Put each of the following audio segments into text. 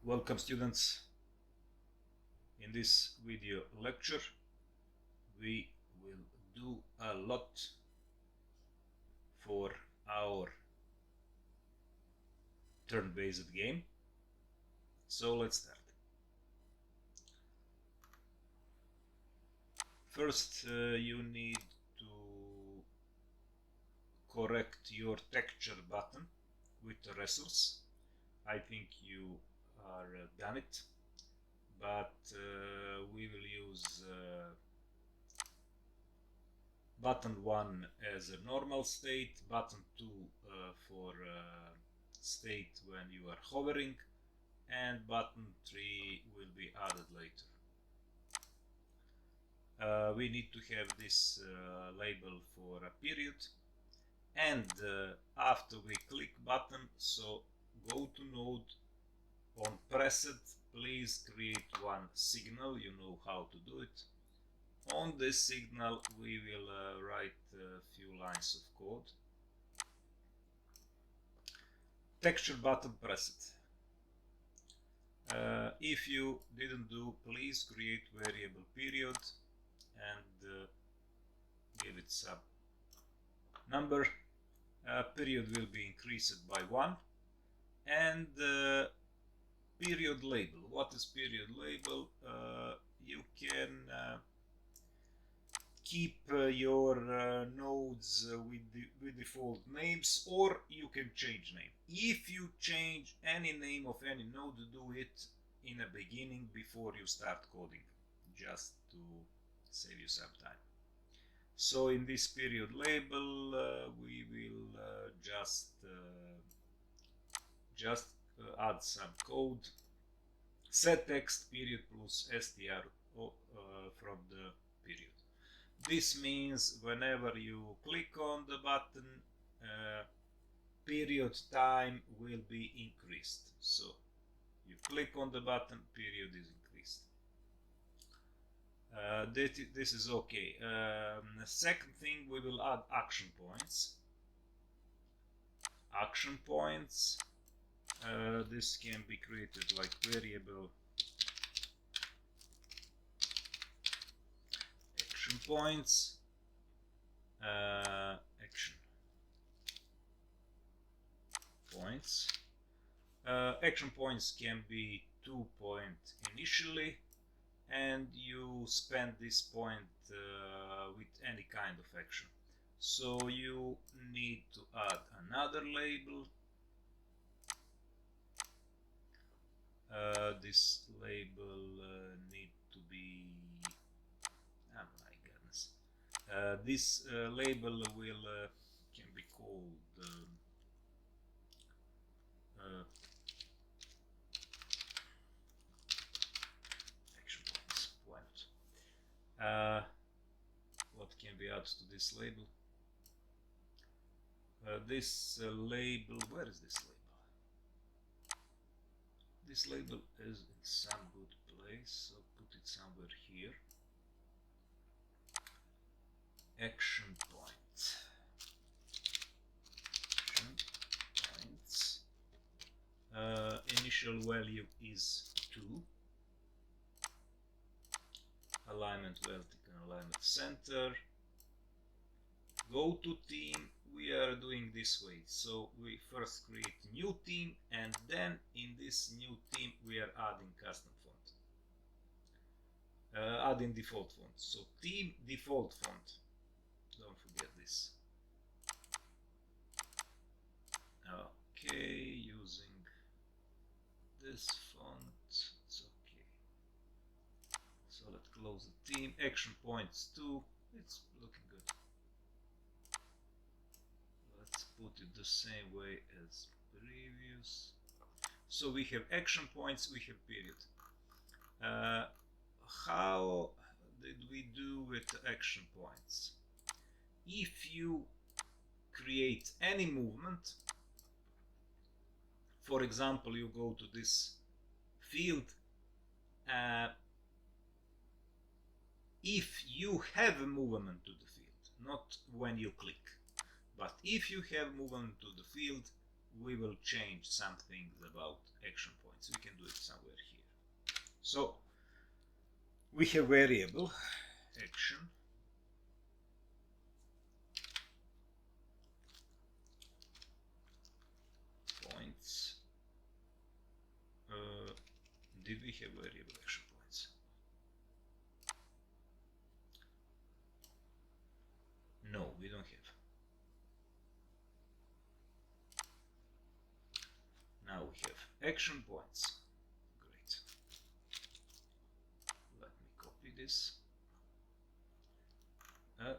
Welcome students. In this video lecture we will do a lot for our turn-based game. So let's start. First you need to correct your texture button with the resource. I think you are done it, but we will use button 1 as a normal state, button 2 for state when you are hovering, and button 3 will be added later. We need to have this label for a period, and after we click button, so go to node on preset, please create one signal. You know how to do it. On this signal we will write a few lines of code. Texture button preset. If you didn't do, please create variable period and give it some number. Period will be increased by 1. And period label. What is period label? You can keep your nodes with default names, or you can change name. If you change any name of any node, do it in the beginning before you start coding, just to save you some time. So in this period label we will just add some code. Set text period plus str from the period. This means whenever you click on the button, period time will be increased. So you click on the button, period is increased. This is okay. The second thing, we will add action points. Action points. This can be created like variable action points. Action points. Action points can be 2 points initially, and you spend this point with any kind of action. So you need to add another label. This label need to be, oh my goodness, this label will can be called action points. What can be added to this label? This label, where is this label? This label is in some good place, so put it somewhere here. Action point. Action points. Initial value is 2. Alignment vertical, alignment center. Go to team. We are doing this way. So we first create new team, and then in this new team we are adding custom font. Adding default font. So team default font. Don't forget this. Okay, using this font, it's okay. So let's close the team. Action points 2. It's looking good. Let's put it the same way as previous. So we have action points, we have period. How did we do with action points? If you create any movement, for example, you go to this field, if you have a movement to the field, not when you click, but if you have movement to the field, we will change some things about action points. We can do it somewhere here. So we have variable action points. Did we have variable action points? No, we don't have. Now we have action points. Great. Let me copy this. Where are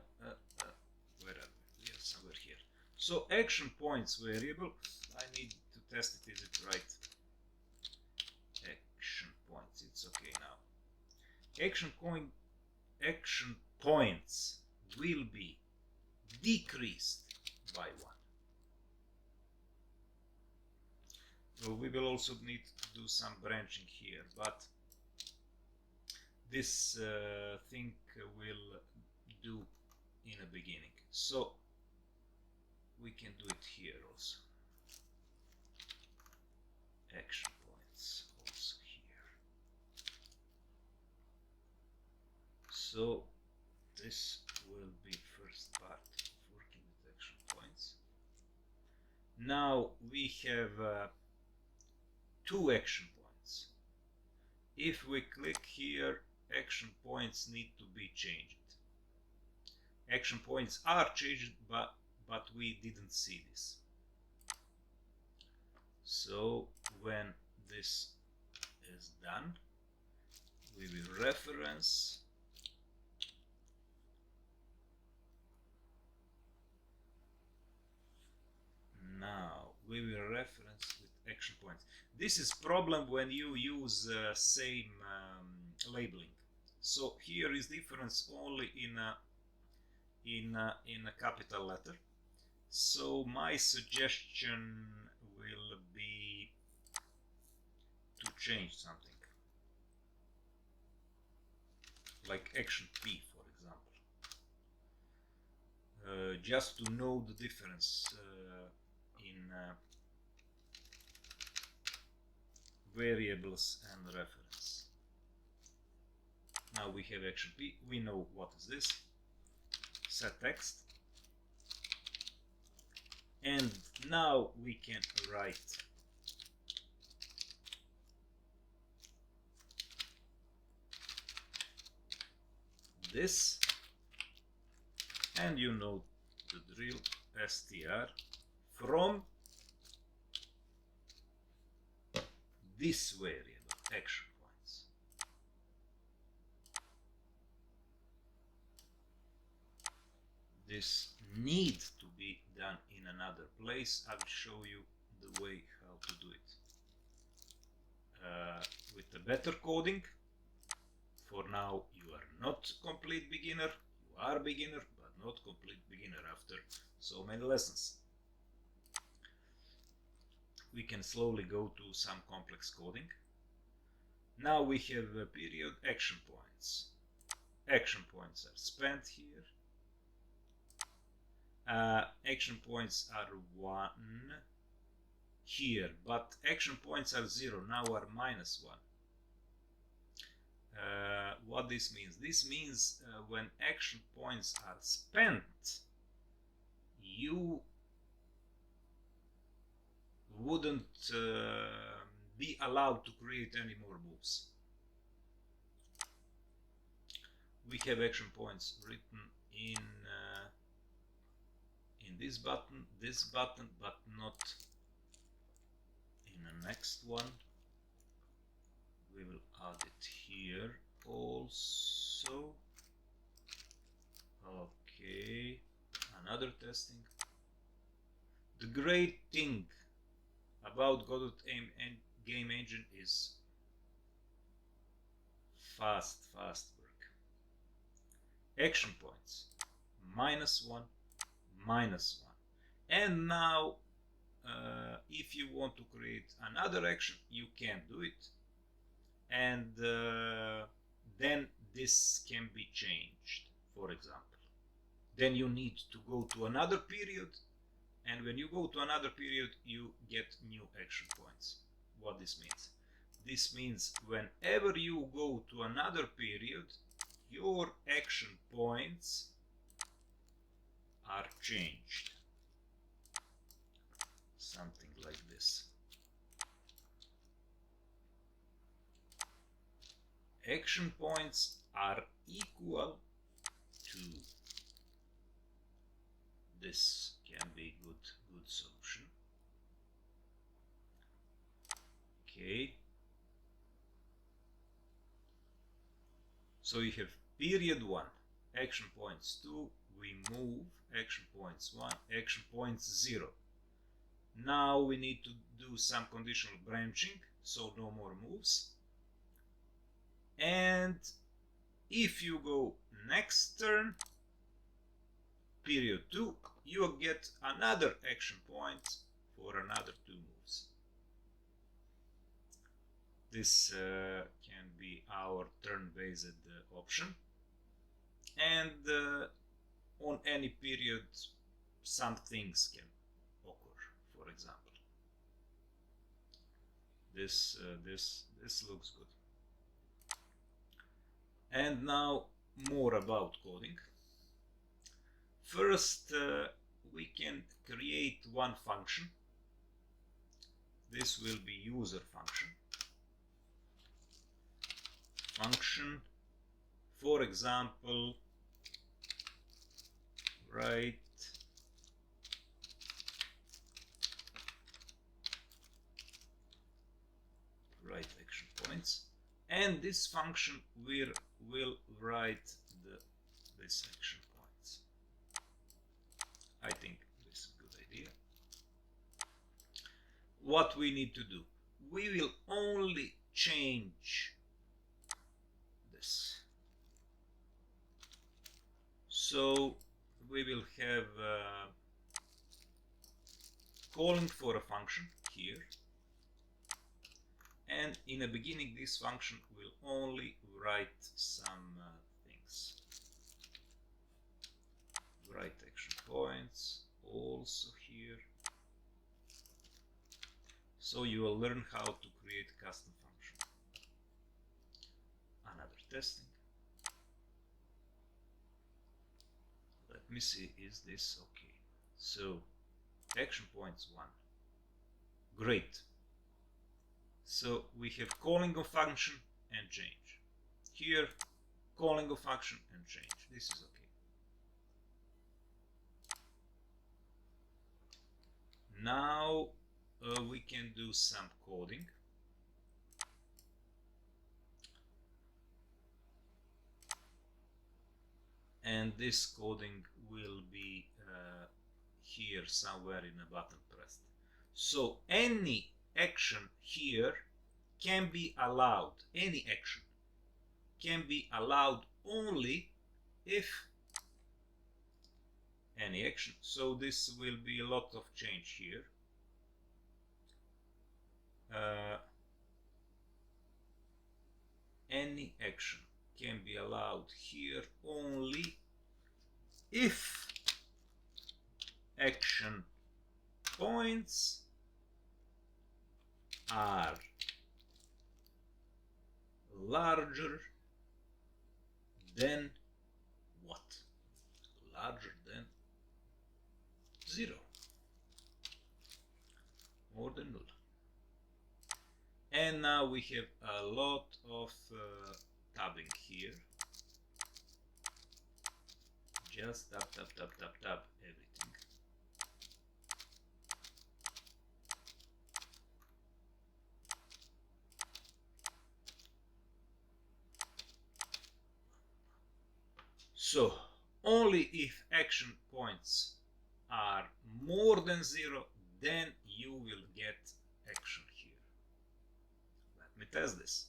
we? Yes, somewhere here. So action points variable. I need to test it. Is it right? Action points. It's okay now. Action points will be decreased by 1. Well, we will also need to do some branching here, but this thing will do in the beginning. So we can do it here also. Action points also here. So this will be first part of working with action points. Now we have 2 action points. If we click here, action points need to be changed. Action points are changed, but we didn't see this. So when this is done, we will reference now we will reference with action points. This is problem when you use same labeling. So here is difference only in a capital letter. So my suggestion will be to change something, like action P, for example, just to know the difference in variables and reference. Now we have action P. We know what is this. Set text. And now we can write this, and you know the drill, str from this variable action points. This needs to be done in another place. I will show you the way how to do it with a better coding. For now you are not complete beginner, you are beginner but not complete beginner after so many lessons. We can slowly go to some complex coding. Now we have a period action points. Action points are spent here. Action points are 1 here, but action points are 0, now are -1. What this means? This means when action points are spent, you wouldn't be allowed to create any more moves. We have action points written in this button, but not in the next one. We will add it here also. Okay, another testing. The great thing about Godot game engine is fast work. Action points -1, -1, and now if you want to create another action, you can do it, and then this can be changed, for example. Then you need to go to another period And when you go to another period, you get new action points. What this means? This means whenever you go to another period, your action points are changed. Something like this. Action points are equal to this. Can be good solution. Okay. So we have period 1, action points 2, we move, action points 1, action points 0. Now we need to do some conditional branching, so no more moves. And if you go next turn, period 2, you will get another action point for another 2 moves. This can be our turn-based option. And on any period, some things can occur. For example, this looks good. And now more about coding. First, we can create one function. This will be user function. Function, for example, write action points, and this function will write this action points. I think this is a good idea. What we need to do, we will only change this. So we will have calling for a function here, and in the beginning this function will only write some things. Write action points also here. So you will learn how to create custom function. Another testing. Let me see, is this okay? So action points 1. Great. So we have calling of function and change. Here, calling of function and change. This is okay. Now we can do some coding. And this coding will be here somewhere in a button pressed. So any action here can be allowed, any action can be allowed only if any action. So this will be a lot of change here. Any action can be allowed here only if action points are larger than what? Larger than 0. More than null. And now we have a lot of tabbing here. Just tab everything. So only if action points are more than 0, then you will get action here. Let me test this.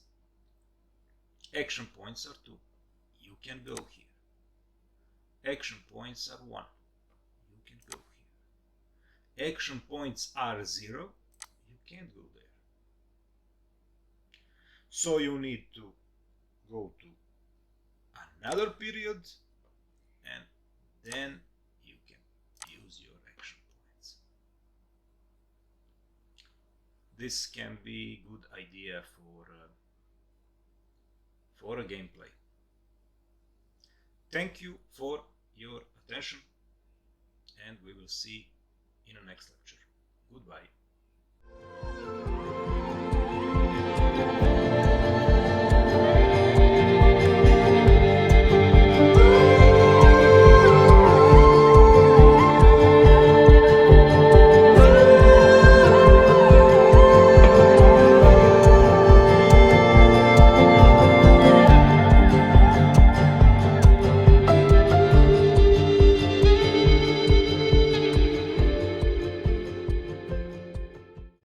Action points are 2. You can go here. Action points are 1. You can go here. Action points are 0. You can't go there. So you need to go to another period, and then you can use your action points. this can be good idea for a gameplay. Thank you for your attention, and we will see in the next lecture. Goodbye.